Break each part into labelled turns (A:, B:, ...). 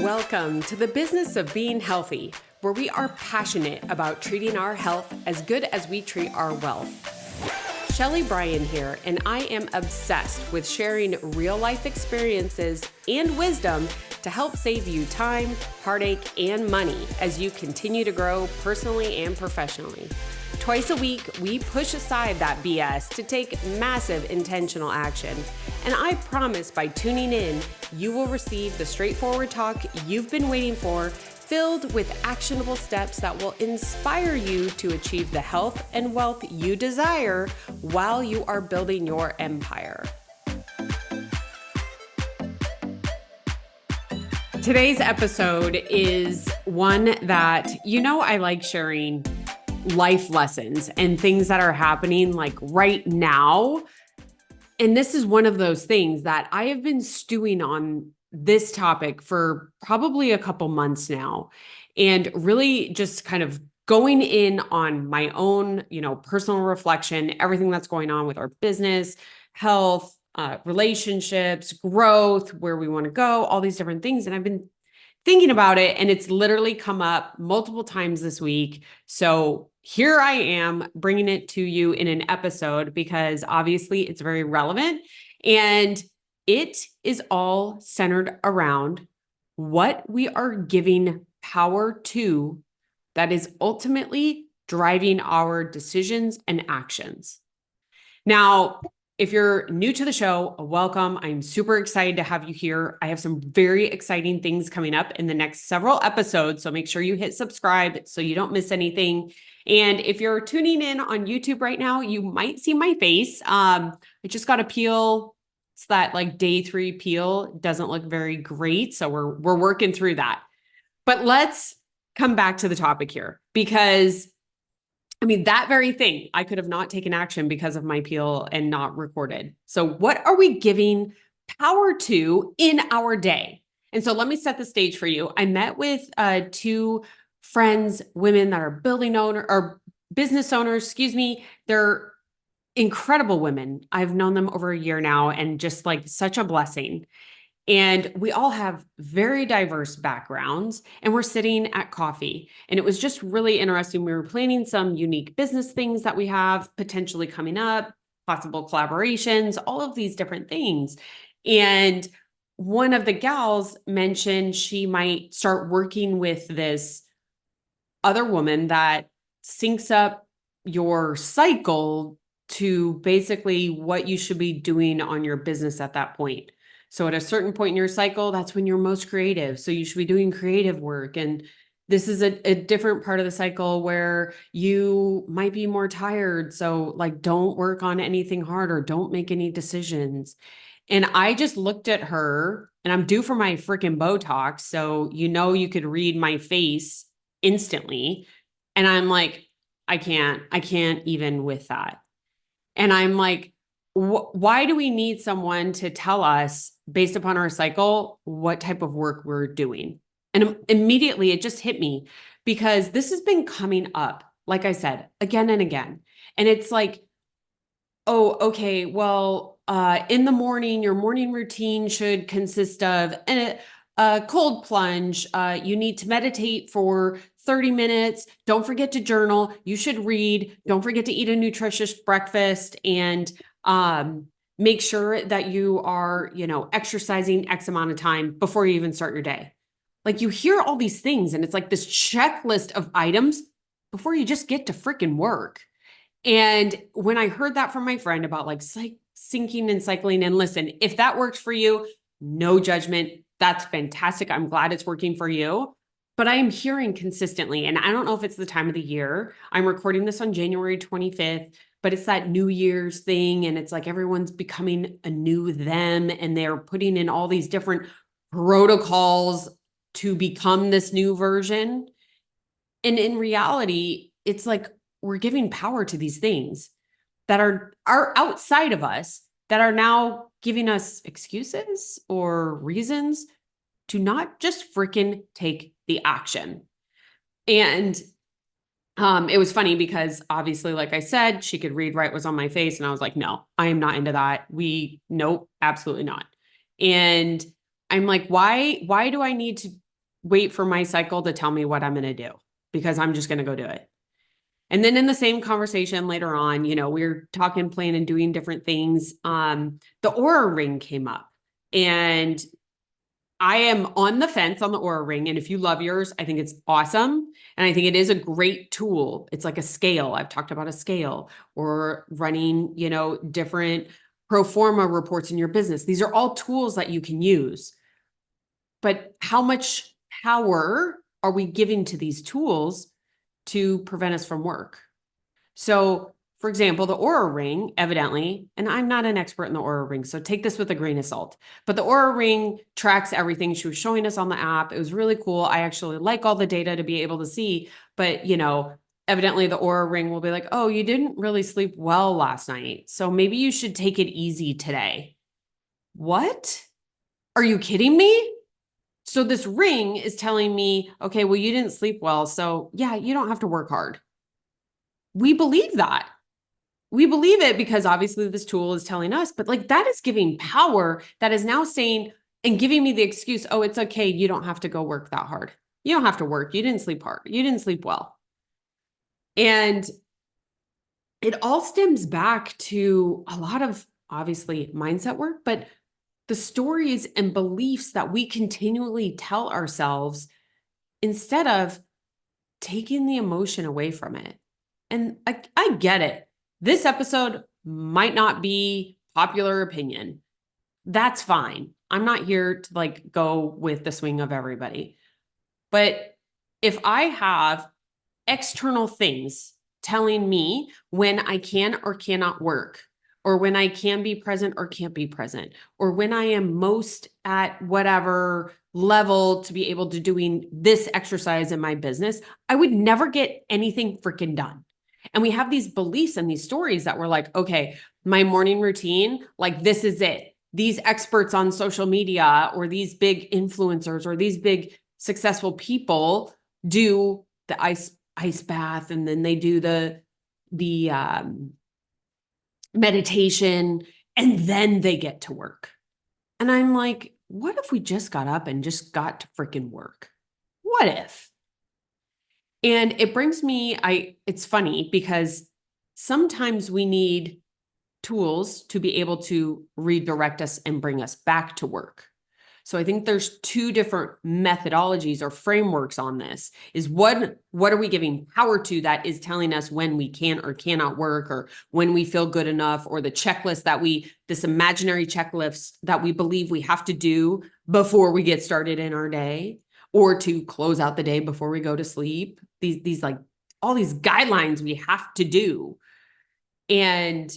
A: Welcome to the business of being healthy, where we are passionate about treating our health as good as we treat our wealth. Sheley Brien here, and I am obsessed with sharing real life experiences and wisdom to help save you time, heartache, and money as you continue to grow personally and professionally. Twice a week, we push aside that BS to take massive intentional action. And I promise by tuning in, you will receive the straightforward talk you've been waiting for, filled with actionable steps that will inspire you to achieve the health and wealth you desire while you are building your empire. Today's episode is one that, I like sharing life lessons and things that are happening like right now. And this is one of those things that I have been stewing on this topic for probably a couple months now, and really just kind of going in on my own, personal reflection, everything that's going on with our business, health, relationships, growth, where we want to go, all these different things. And I've been thinking about it, and it's literally come up multiple times this week. So here I am bringing it to you in an episode because obviously it's very relevant, and it is all centered around what we are giving power to that is ultimately driving our decisions and actions. Now, if you're new to the show, welcome. I'm super excited to have you here. I have some very exciting things coming up in the next several episodes, so make sure you hit subscribe so you don't miss anything. And if you're tuning in on YouTube right now, you might see my face. I just got a peel. It's that like day 3 peel. It doesn't look very great, so we're working through that. But let's come back to the topic here, because that very thing, I could have not taken action because of my peel and not recorded. So what are we giving power to in our day? And so let me set the stage for you. I met with 2 friends, women that are business owners, They're incredible women. I've known them over a year now, and just like such a blessing. And we all have very diverse backgrounds, and we're sitting at coffee. And it was just really interesting. We were planning some unique business things that we have potentially coming up, possible collaborations, all of these different things. And one of the gals mentioned she might start working with this other woman that syncs up your cycle to basically what you should be doing on your business at that point. So at a certain point in your cycle, that's when you're most creative. So you should be doing creative work. And this is a different part of the cycle where you might be more tired. So don't work on anything hard or don't make any decisions. And I just looked at her, and I'm due for my freaking Botox. So, you could read my face instantly. And I'm like, I can't even with that. And I'm like, why do we need someone to tell us based upon our cycle what type of work we're doing? And immediately it just hit me, because this has been coming up, like I said, again and again. And it's like, oh, okay, well, in the morning, your morning routine should consist of a cold plunge. You need to meditate for 30 minutes. Don't forget to journal. You should read. Don't forget to eat a nutritious breakfast, and make sure that you are, exercising X amount of time before you even start your day. Like, you hear all these things, and it's like this checklist of items before you just get to freaking work. And when I heard that from my friend about syncing and cycling, and listen, if that works for you, no judgment. That's fantastic. I'm glad it's working for you. But I am hearing consistently, and I don't know if it's the time of the year. I'm recording this on January 25th, but it's that New Year's thing. And it's like everyone's becoming a new them, and they're putting in all these different protocols to become this new version. And in reality, it's like we're giving power to these things that are outside of us, that are now giving us excuses or reasons to not just freaking take the action. And it was funny because obviously, like I said, she could read right was on my face. And I was like, no, I am not into that. Nope, absolutely not. And I'm like, why do I need to wait for my cycle to tell me what I'm going to do because I'm just going to go do it. And then in the same conversation later on, we're talking, planning, doing different things. The Aura Ring came up, and I am on the fence on the Aura Ring. And if you love yours, I think it's awesome. And I think it is a great tool. It's like a scale. I've talked about a scale or running, different pro forma reports in your business. These are all tools that you can use. But how much power are we giving to these tools to prevent us from work? So, for example, the Aura Ring, evidently, and I'm not an expert in the Aura Ring, so take this with a grain of salt, but the Aura Ring tracks everything. She was showing us on the app. It was really cool. I actually like all the data to be able to see, but evidently the Aura Ring will be like, oh, you didn't really sleep well last night, so maybe you should take it easy today. What? Are you kidding me? So this ring is telling me, okay, well, you didn't sleep well, so yeah, you don't have to work hard. We believe that. We believe it because obviously this tool is telling us, but like that is giving power that is now saying and giving me the excuse, oh, it's okay. You don't have to go work that hard. You don't have to work. You didn't sleep hard. You didn't sleep well. And it all stems back to a lot of obviously mindset work, but the stories and beliefs that we continually tell ourselves instead of taking the emotion away from it. And I get it. This episode might not be popular opinion. That's fine. I'm not here to like go with the swing of everybody. But if I have external things telling me when I can or cannot work, or when I can be present or can't be present, or when I am most at whatever level to be able to doing this exercise in my business, I would never get anything freaking done. And we have these beliefs and these stories that we're like, okay, my morning routine, like this is it. These experts on social media or these big influencers or these big successful people do the ice bath, and then they do the meditation, and then they get to work. And I'm like, what if we just got up and just got to freaking work? What if? And it brings me, it's funny because sometimes we need tools to be able to redirect us and bring us back to work. So I think there's two different methodologies or frameworks on this. Is what are we giving power to that is telling us when we can or cannot work, or when we feel good enough, or the checklist this imaginary checklist that we believe we have to do before we get started in our day, or to close out the day before we go to sleep. These like all these guidelines we have to do. And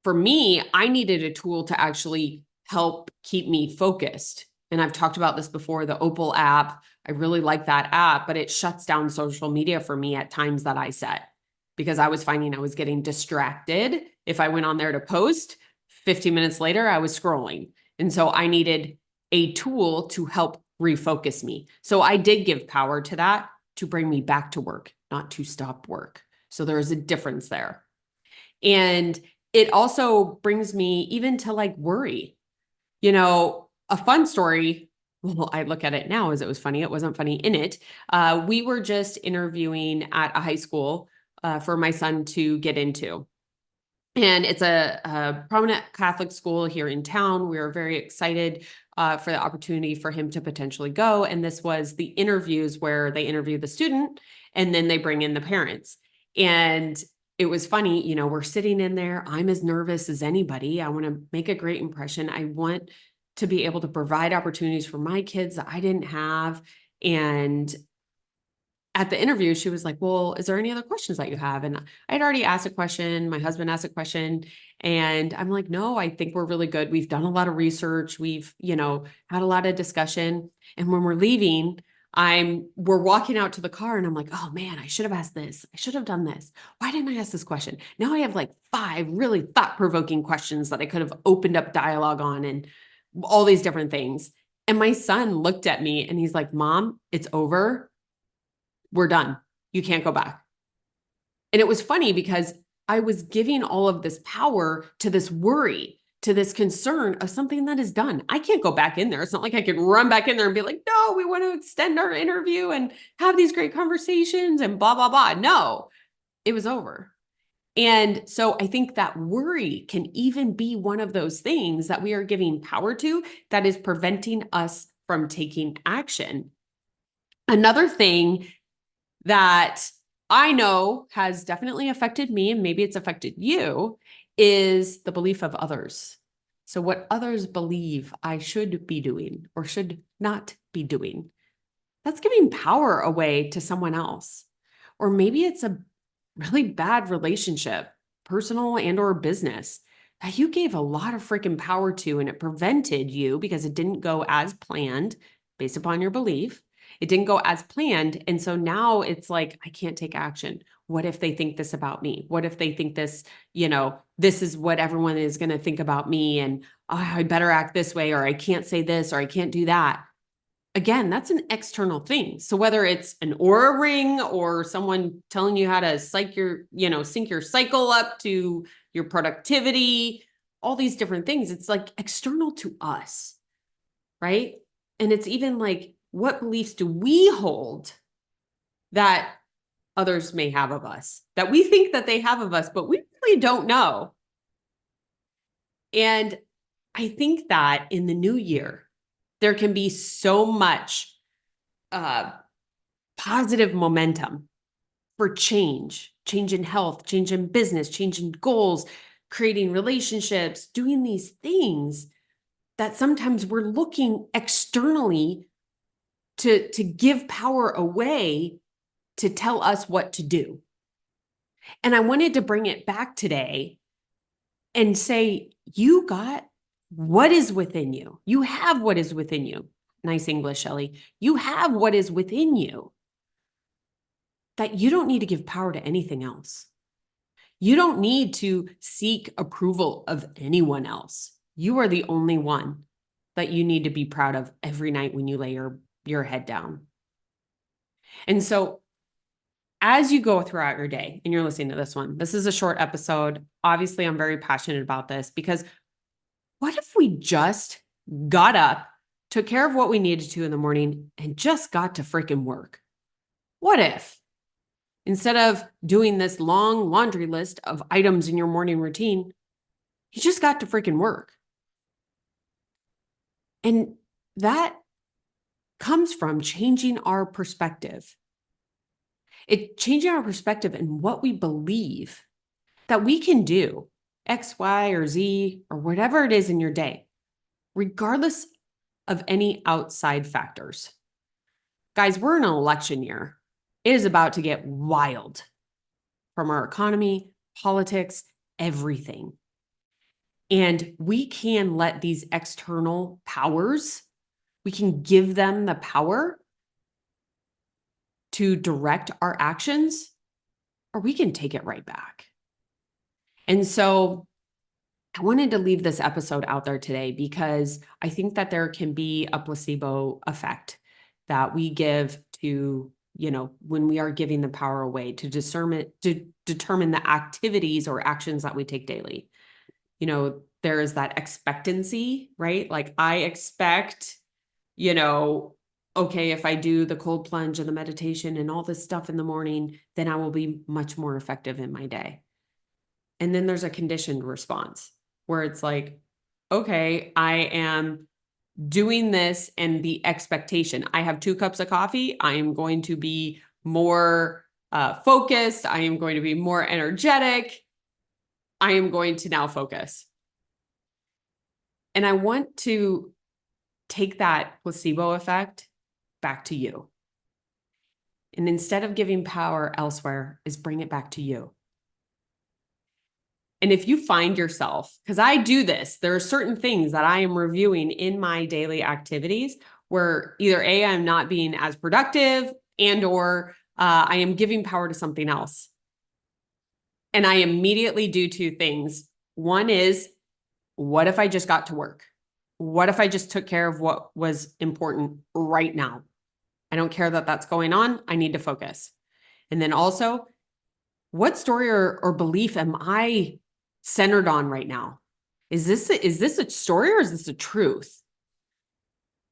A: for me, I needed a tool to actually help keep me focused. And I've talked about this before, the Opal app. I really like that app, but it shuts down social media for me at times that I set, because I was finding I was getting distracted. If I went on there to post, 15 minutes later, I was scrolling. And so I needed a tool to help refocus me. So I did give power to that to bring me back to work, not to stop work. So there is a difference there. And it also brings me even to like worry. A fun story, well, I look at it now as it was funny. It wasn't funny in it. We were just interviewing at a high school for my son to get into. And it's a prominent Catholic school here in town. We were very excited for the opportunity for him to potentially go. And this was the interviews where they interview the student and then they bring in the parents. And it was funny, we're sitting in there. I'm as nervous as anybody. I want to make a great impression. I want to be able to provide opportunities for my kids that I didn't have. And at the interview, she was like, well, is there any other questions that you have? And I'd already asked a question. My husband asked a question. And I'm like, no, I think we're really good. We've done a lot of research. We've, had a lot of discussion. And when we're leaving, we're walking out to the car and I'm like, oh man, I should have asked this. I should have done this. Why didn't I ask this question? Now I have like 5 really thought-provoking questions that I could have opened up dialogue on and all these different things. And my son looked at me and he's like, Mom, it's over. We're done. You can't go back. And it was funny because I was giving all of this power to this worry, to this concern of something that is done. I can't go back in there. It's not like I can run back in there and be like, no, we want to extend our interview and have these great conversations and blah, blah, blah. No, it was over. And so I think that worry can even be one of those things that we are giving power to that is preventing us from taking action. Another thing that I know has definitely affected me, and maybe it's affected you, is the belief of others. So what others believe I should be doing or should not be doing. That's giving power away to someone else. Or maybe it's a really bad relationship, personal and or business, that you gave a lot of freaking power to, and it prevented you because it didn't go as planned based upon your belief. It didn't go as planned. And so now it's like, I can't take action. What if they think this about me? What if they think this, this is what everyone is going to think about me? And I better act this way, or I can't say this, or I can't do that. Again, that's an external thing. So whether it's an Aura ring or someone telling you how to sync your cycle up to your productivity, all these different things, it's like external to us, right? And it's even like, what beliefs do we hold that others may have of us, that we think that they have of us, but we really don't know. And I think that in the new year, there can be so much positive momentum for change in health, change in business, change in goals, creating relationships, doing these things that sometimes we're looking externally to give power away to tell us what to do. And I wanted to bring it back today and say, you got what is within you. You have what is within you. Nice English, Sheley. You have what is within you that you don't need to give power to anything else. You don't need to seek approval of anyone else. You are the only one that you need to be proud of every night when you lay your head down. And so as you go throughout your day and you're listening to this one, this is a short episode. Obviously, I'm very passionate about this because what if we just got up, took care of what we needed to in the morning, and just got to freaking work? What if instead of doing this long laundry list of items in your morning routine, you just got to freaking work? And that comes from changing our perspective. Changing our perspective and what we believe that we can do X, Y, or Z, or whatever it is in your day, regardless of any outside factors. Guys, we're in an election year. It is about to get wild from our economy, politics, everything. And we can let these external powers, we can give them the power to direct our actions, or we can take it right back. And so I wanted to leave this episode out there today because I think that there can be a placebo effect that we give to, when we are giving the power away to determine the activities or actions that we take daily. There is that expectancy, right? Like I expect, okay, if I do the cold plunge and the meditation and all this stuff in the morning, then I will be much more effective in my day. And then there's a conditioned response where it's like, okay, I am doing this and the expectation. I have 2 cups of coffee. I am going to be more focused. I am going to be more energetic. I am going to now focus. And I want to take that placebo effect back to you. And instead of giving power elsewhere, is bring it back to you. And if you find yourself, because I do this, there are certain things that I am reviewing in my daily activities where either A, I'm not being as productive and or I am giving power to something else. And I immediately do 2 things. One is, what if I just got to work? What if I just took care of what was important right now? I don't care that that's going on. I need to focus. And then also, what story or belief am I centered on right now? Is this a story or is this a truth?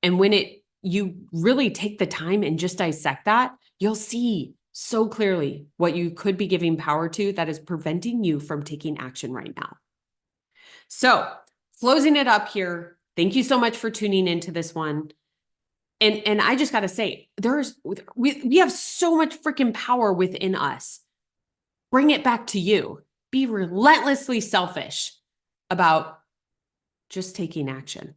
A: And when you really take the time and just dissect that, you'll see so clearly what you could be giving power to that is preventing you from taking action right now. So, closing it up here, thank you so much for tuning into this one. And I just got to say, we have so much freaking power within us. Bring it back to you. Be relentlessly selfish about just taking action.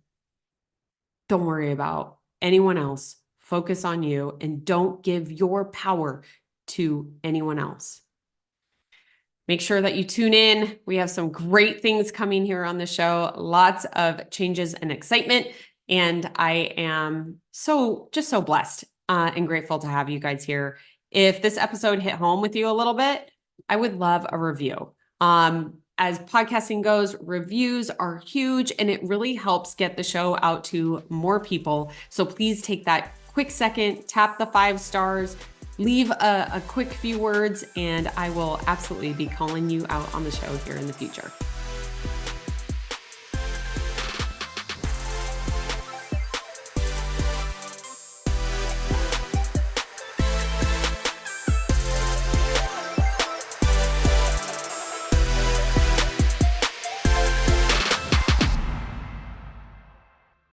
A: Don't worry about anyone else. Focus on you and don't give your power to anyone else. Make sure that you tune in. We have some great things coming here on the show, lots of changes and excitement. And I am just so blessed and grateful to have you guys here. If this episode hit home with you a little bit, I would love a review. As podcasting goes, reviews are huge and it really helps get the show out to more people. So please take that quick second, tap the 5 stars, leave a quick few words, and I will absolutely be calling you out on the show here in the future.